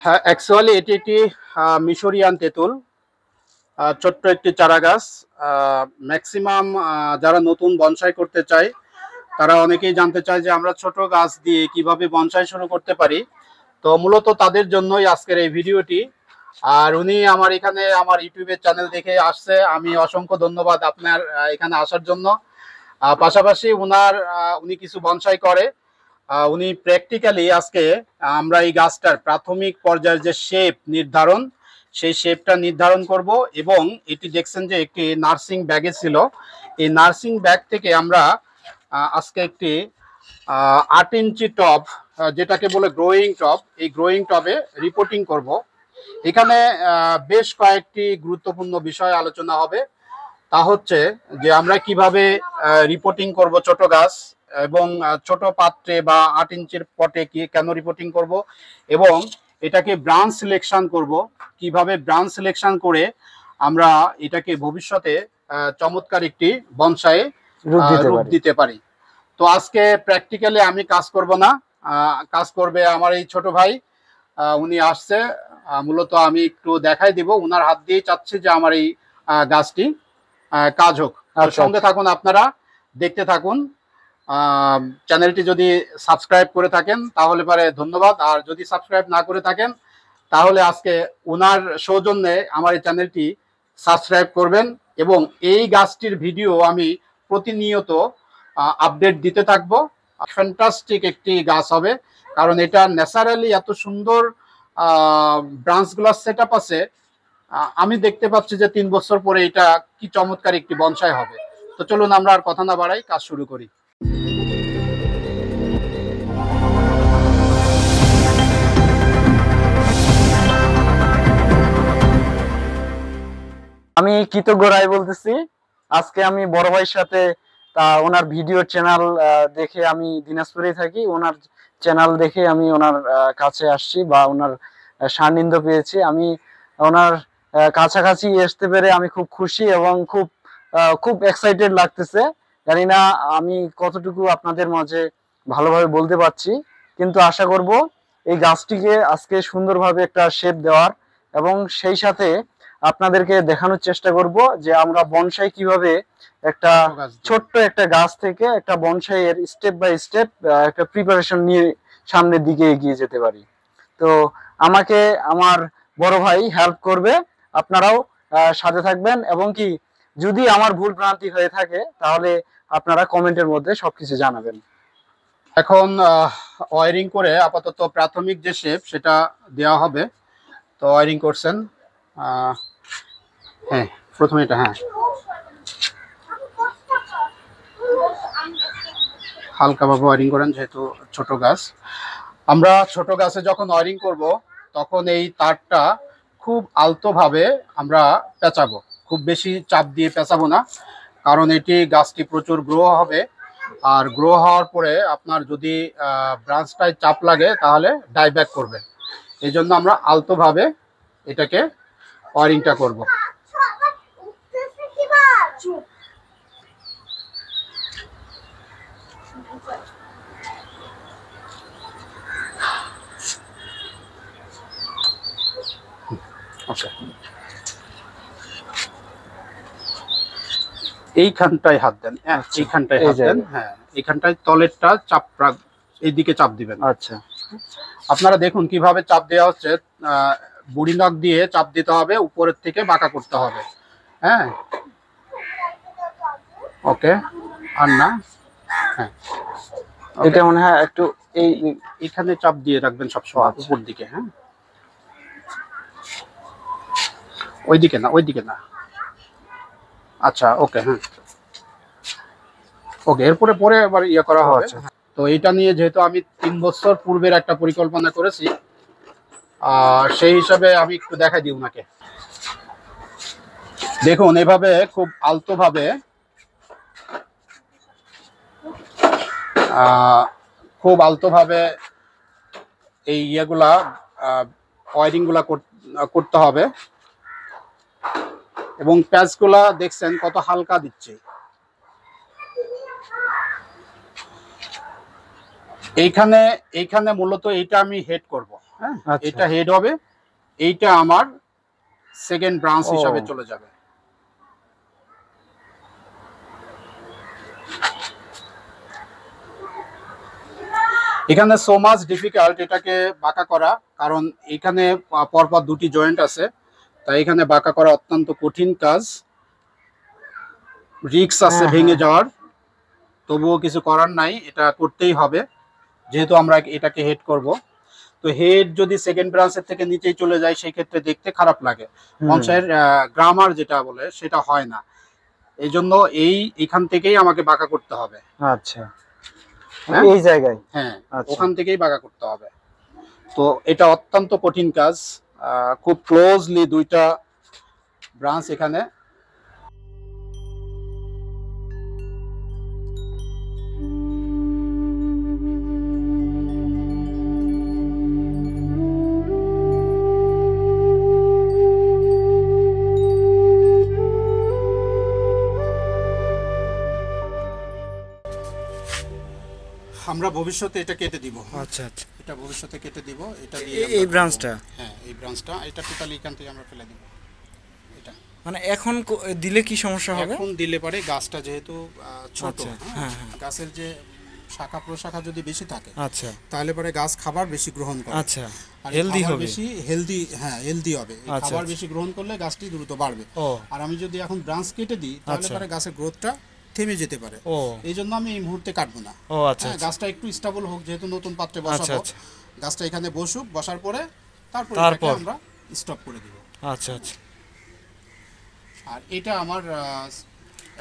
হ্যাঁ, অ্যাকচুয়ালি এটি একটি মিশরিয়ান তেঁতুল, ছোট্ট একটি চারা গাছ। ম্যাক্সিমাম যারা নতুন বনসাই করতে চায় তারা অনেকেই জানতে চায় যে আমরা ছোট গাছ দিয়ে কিভাবে বনসাই শুরু করতে পারি। তো মূলত তাদের জন্যই আজকের এই ভিডিওটি। আর উনি আমার এখানে আমার ইউটিউবের চ্যানেল দেখে আসছে, আমি অসংখ্য ধন্যবাদ আপনার এখানে আসার জন্য। পাশাপাশি উনি কিছু বনসাই করে। উনি প্র্যাকটিক্যালি আজকে আমরা এই গাছটার প্রাথমিক পর্যায়ের যে শেপ নির্ধারণ, সেই শেপটা নির্ধারণ করব। এবং এটি দেখছেন যে একটি নার্সিং ব্যাগে ছিল, এই নার্সিং ব্যাগ থেকে আমরা আজকে একটি 8 ইঞ্চি টব, যেটাকে বলে গ্রোয়িং টব, এই গ্রোয়িং টবে রিপোর্টিং করব। এখানে বেশ কয়েকটি গুরুত্বপূর্ণ বিষয় আলোচনা হবে। তা হচ্ছে যে আমরা কিভাবে রিপোর্টিং করব ছোট গাছ, এবং ছোট পাত্রে বা 8 ইঞ্চির পটে কেন রিপোর্টিং করব, এবং এটাকে ব্রাঞ্চ সিলেকশন করব, কিভাবে ব্রাঞ্চ সিলেকশন করে আমরা এটাকে ভবিষ্যতে চমৎকার একটি বনসাইয়ে রূপ দিতে পারি। তো আজকে প্র্যাকটিক্যালি আমি কাজ করব না, কাজ করবে আমার এই ছোট ভাই। উনি আসছে, মূলত আমি একটু দেখাই দিব, উনার হাত দিয়ে চাচ্ছি যে আমার এই গাছটি কাজ হোক। সঙ্গে থাকুন, আপনারা দেখতে থাকুন। চ্যানেলটি যদি সাবস্ক্রাইব করে থাকেন তাহলে পরে ধন্যবাদ, আর যদি সাবস্ক্রাইব না করে থাকেন তাহলে আজকে ওনার সৌজন্যে আমার এই চ্যানেলটি সাবস্ক্রাইব করবেন। এবং এই গাছটির ভিডিও আমি প্রতিনিয়ত আপডেট দিতে থাকবো। ফ্যান্টাস্টিক একটি গাছ হবে, কারণ এটা ন্যাচারালি এত সুন্দর ব্রাঞ্চগুলো সেট আপ আছে। আমি দেখতে পাচ্ছি যে 3 বছর পরে এটা কি চমৎকার একটি বনসাই হবে। তো চলুন আমরা আর কথা না বাড়াই, কাজ শুরু করি। আমি কৃতজ্ঞ রায় বলতেছি। আজকে আমি বড় ভাইয়ের সাথে ওনার ভিডিও চ্যানেল দেখে, আমি দিনাজপুরে থাকি, ওনার চ্যানেল দেখে আমি ওনার কাছে আসছি বা ওনার সান্নিধ্য পেয়েছি। আমি ওনার কাছাকাছি আসতে পেরে আমি খুব খুশি এবং খুব এক্সাইটেড লাগতেছে। জানি না আমি কতটুকু আপনাদের মাঝে ভালোভাবে বলতে পারছি, কিন্তু আশা করব এই গাছটিকে আজকে সুন্দরভাবে একটা শেপ দেওয়ার, এবং সেই সাথে আপনাদেরকে দেখানোর চেষ্টা করব যে আমরা বনসাই কিভাবে একটা ছোট্ট একটা গাছ থেকে একটা বনসাইয়ের স্টেপ বাই স্টেপ একটা প্রিপারেশন নিয়ে সামনের দিকে এগিয়ে যেতে পারি। তো আমাকে আমার বড় ভাই হেল্প করবে, আপনারাও সাথে থাকবেন, এবং কি যদি আমার ভুল ভ্রান্তি হয়ে থাকে তাহলে আপনারা কমেন্টের মধ্যে সবকিছু জানাবেন। এখন ওয়ারিং করে আপাতত প্রাথমিক যে শেপ সেটা দেওয়া হবে। তো ওয়ারিং করছেন, হ্যাঁ প্রথমে এটা, হ্যাঁ হালকাভাবে ওয়ারিং করেন, যেহেতু ছোট গাছ। আমরা ছোট গাছে যখন ওয়ারিং করব তখন এই তারটা খুব আলতোভাবে আমরা পেঁচাবো, খুব বেশি চাপ দিয়ে পেঁচাবো না, কারণ এটি গাছটি প্রচুর গ্রো হবে। আর গ্রো হওয়ার পরে আপনার যদি ব্রাঞ্চটায় চাপ লাগে তাহলে ডাইব্যাক করবে। এই জন্য আমরা আলতোভাবে এটাকে ওয়ারিংটা করব। ওকে, এইখানটায় হাত দেন, এইখানটায় হাত দেন, হ্যাঁ এইখানটায় তলেরটা চাপ, এইদিকে চাপ দিবেন। আচ্ছা, আপনারা দেখুন কিভাবে চাপ দেওয়া হচ্ছে, বুড়ি নখ দিয়ে চাপ দিতে হবে, উপরের থেকে বাঁকা করতে হবে। হ্যাঁ ওকে, আর না, হ্যাঁ এটা মনে হয় একটু এইখানে চাপ দিয়ে রাখবেন সবসময়, উপর দিকে। হ্যাঁ ওইদিকে না, ওইদিকে না। আচ্ছা ওকে, হ্যাঁ ওকে, এরপরে পরে আবার ইয়ে করা হবে। তো এটা নিয়ে যেহেতু আমি 3 বছর পূর্বের একটা পরিকল্পনা করেছি, সেই হিসাবে আমি একটু দেখাই দিই ওনাকে। দেখুন এভাবে খুব আলতোভাবে এই ইয়েগুলা ওয়ারিংগুলা করতে হবে। এবং প্যাচগুলা দেখছেন কত হালকা দিচ্ছে। এইখানে মূলত এইটা আমি হেড করব। হ্যাঁ, আচ্ছা। এটা হেড হবে, এইটা আমার সেকেন্ড ব্রাঞ্চ ও। হিসাবে চলে যাবে। এখানে সো মাচ ডিফিকাল্ট এটাকে বাঁকা করা, কারণ এখানে পরপর দুটি জয়েন্ট আছে, তাই এখানে বাঁকা করা অত্যন্ত কঠিন কাজ, রিস্ক আছে হ্যাঁ, ভেঙে হ্যাঁ। যাওয়ার। তবুও কিছু করার নাই, এটা করতেই হবে যেহেতু আমরা এটাকে হেড করব। তো হেড যদি সেকেন্ড ব্রাঞ্চের থেকে নিচেই চলে যায় সেই ক্ষেত্রে দেখতে খারাপ লাগে, বনসাইয়ের গ্রামার যেটা বলে সেটা হয় না। এই জন্য এইখান থেকেই আমাকে বাঁকা করতে হবে। আচ্ছা, হ্যাঁ? এই জায়গায়। হ্যাঁ, আচ্ছা। ওখান থেকেই বাঁকা করতে হবে। তো এটা অত্যন্ত কঠিন কাজ, খুব ক্লোজলি দুইটা ব্রাঞ্চ এখানে। আমরা ভবিষ্যতে এটা কেটে দিব। আচ্ছা আচ্ছা, এটা ভবিষ্যতে কেটে দিব, এটা দিয়ে এই ব্রাঞ্চটা হ্যাঁ, এই ব্রাঞ্চটা এটা টোটালি এখান থেকে আমরা ফেলে দিব। এটা মানে এখন দিলে কি সমস্যা হবে? এখন দিলে পরে গাছটা যেহেতু ছোট, আচ্ছা, হ্যাঁ, হ্যাঁ। গাছের যে শাখা প্রশাখা যদি বেশি থাকে আচ্ছা তাহলে পরে গাছ খাবার বেশি গ্রহণ করে। আচ্ছা, আর হেলদি খাবার হবে। বেশি হেলদি, হ্যাঁ হেলদি হবে। এই আচ্ছা, খাবার আচ্ছা। বেশি গ্রহণ করলে গাছটি দ্রুত বাড়বে। ও আর আমি যদি এখন ব্রাঞ্চ কেটে দিই তাহলে আচ্ছা। পরে গাছের গ্রোথটা থেমে যেতে পারে। ও এই জন্য আমি এই মুহূর্তে কাটবো না। ও আচ্ছা হ্যাঁ, আচ্ছা গাছটা একটু স্টেবল হোক, যেহেতু নতুন পাত্রে আচ্ছা বসাবো। আচ্ছা গাছটা এখানে বসুক, বসার পরে তারপর তারপর? এটাকে আমরা স্টপ করে দিব। আচ্ছা আচ্ছা। আর এটা আমার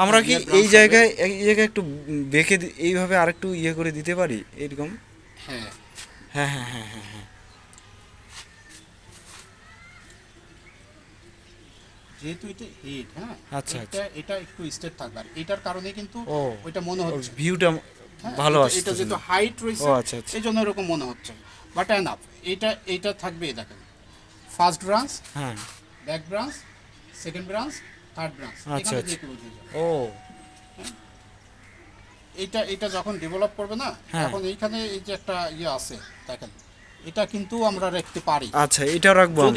আমরা কি একটা এই branch জায়গায় এই জায়গায় একটু বেঁকে এইভাবে আরেকটু ইয়ে করে দিতে পারি এরকম? হবে। হ্যাঁ, হ্যাঁ হ্যাঁ হ্যাঁ হ্যাঁ হ্যাঁ। যেহেতু এটা হেড, হ্যাঁ, আচ্ছা, এটা একটু স্টেট থাকবে। আর এটার কারণে কিন্তু ও ওইটা মনে হচ্ছে ভিউটা হ্যাঁ, ভালো এটা আসছে। যেহেতু হাইট রয়েছে, ও আচ্ছা আচ্ছা। এই জন্য এরকম মনে হচ্ছে, বাট এনাফ। এটা থাকবে, দেখেন, ফার্স্ট ব্রাঞ্চ, হ্যাঁ back branch, second branch, third branch, আচ্ছা, এখানে আচ্ছা। যে ক্লোজ হয়ে যাবে। ও এটা যখন ডেভেলপ করবে না, হ্যাঁ। এখন এইখানে এই যে একটা ইয়ে আছে, দেখেন, এটা কিন্তু আমরা রাখতে পারি আচ্ছা, এটা রাখবো আমরা।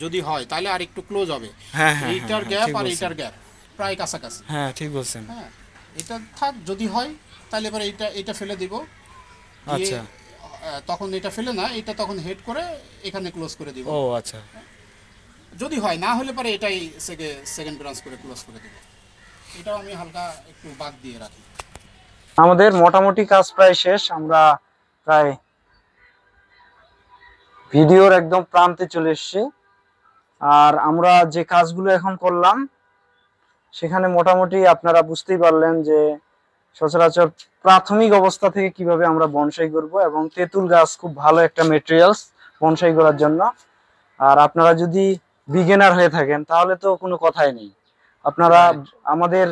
যদি হয় তাহলে আর একটু ক্লোজ হবে। হ্যাঁ হ্যাঁ এইটার হ্যাঁ, গ্যাপ ঠিক আর বলছেন। এইটার গ্যাপ প্রায় কাছাকাছি। হ্যাঁ ঠিক বলছেন। হ্যাঁ, এটা থাক, যদি হয় তাহলে এবার এটা ফেলে দিব। দিয়ে, আচ্ছা। তখন এটা ফেলে না, এটা তখন হেড করে এখানে ক্লোজ করে দিব। ও আচ্ছা যদি হয়, না হলে পরে এটাই সেকেন্ড ব্রাঞ্চ করে ক্লোজ করে দিব। এটাও আমি হালকা একটু বাদ দিয়ে রাখি। আমাদের মোটামুটি কাজ প্রায় শেষ। আমরা প্রায় ভিডিওর একদম প্রান্তে চলে এসেছি। আর আমরা যে কাজগুলো এখন করলাম সেখানে মোটামুটি আপনারা বুঝতেই পারলেন যে সচরাচর প্রাথমিক অবস্থা থেকে কিভাবে আমরা বনসাই করব, এবং তেঁতুল গাছ খুব ভালো একটা মেটেরিয়ালস বনসাই করার জন্য। আর আপনারা যদি বিগিনার হয়ে থাকেন তাহলে তো কোনো কথাই নেই। আপনারা আমাদের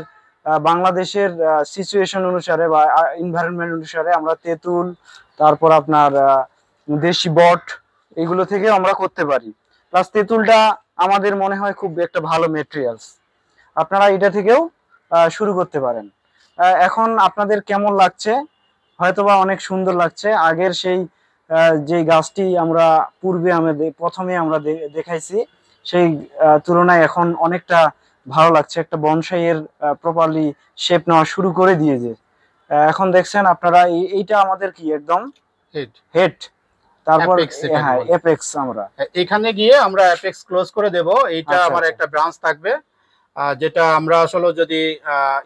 বাংলাদেশের সিচুয়েশন অনুসারে বা এনভায়রনমেন্ট অনুসারে আমরা তেঁতুল, তারপর আপনার দেশি বট, এগুলো থেকে আমরা করতে পারি। প্লাস তেঁতুলটা আমাদের মনে হয় খুব একটা ভালো মেটেরিয়ালস। আপনারা এটা থেকেও শুরু করতে পারেন। এখন আপনাদের কেমন লাগছে? হয়তোবা অনেক সুন্দর লাগছে। আগের সেই যে গাছটি আমরা পূর্বে প্রথমে আমরা দেখাইছি সেই তুলনায় এখন অনেকটা ভালো লাগছে। একটা বনসাইয়ের প্রপারলি শেপ নেওয়া শুরু করে দিয়েছে। এখন দেখছেন আপনারা এইটা আমাদের কি একদম হেড, তারপর Apex এটাকে হ্যাঁ বলে। এপেক্স। আমরা এখানে গিয়ে আমরা অ্যাপেক্স ক্লোজ করে দেব। এইটা আচ্ছা, আমার আচ্ছা। একটা ব্রাঞ্চ থাকবে, যেটা আমরা আসলে যদি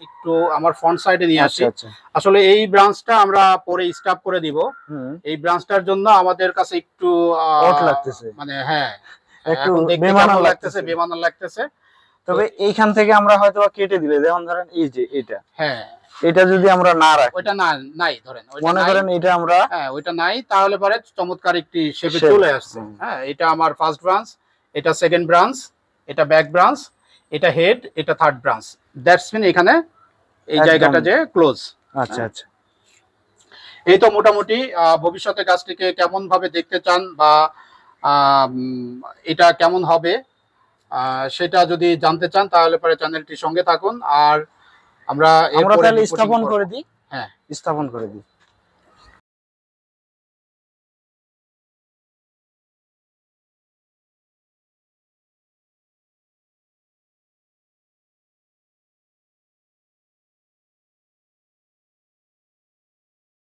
একটু আমার ফ্রন্ট সাইডে নিয়ে আসি, আচ্ছা আচ্ছা। আসলে এই ব্রাঞ্চটা আমরা পরে স্টপ করে দিব। হুম, এই ব্রাঞ্চটার জন্য আমাদের কাছে একটু ওট লাগতেছে, মানে হ্যাঁ, একটু এখন দেখতে বেমানান কেমন লাগতেছে। বেমানান লাগতেছে। তবে এইখান থেকে আমরা হয়তো কেটে দিলে, যেমন ধরেন এই যে এটা, হ্যাঁ, এটা যদি আমরা না রাখি, ওইটা নাই ধরেন, ওইটা মনে নাই, করেন এটা আমরা হ্যাঁ ওইটা নাই, তাহলে পরে চমৎকার একটি শেপে Shape, চলে আসছে। হুম। হ্যাঁ, এটা আমার ফার্স্ট ব্রাঞ্চ, এটা সেকেন্ড ব্রাঞ্চ, এটা ব্যাক ব্রাঞ্চ, এটা হেড, এটা থার্ড ব্রাঞ্চ। দ্যাটস মিন এখানে এই একদম। জায়গাটা যে ক্লোজ। আচ্ছা আচ্ছা। এই তো মোটামুটি ভবিষ্যতে গাছটিকে কেমন ভাবে দেখতে চান বা এটা কেমন হবে সেটা যদি জানতে চান তাহলে পরে চ্যানেলটির সঙ্গে থাকুন। আর আমরা আমরা এরপরে তাহলে reporting স্থাপন করব। করে দিই। হ্যাঁ, স্থাপন করে দিই।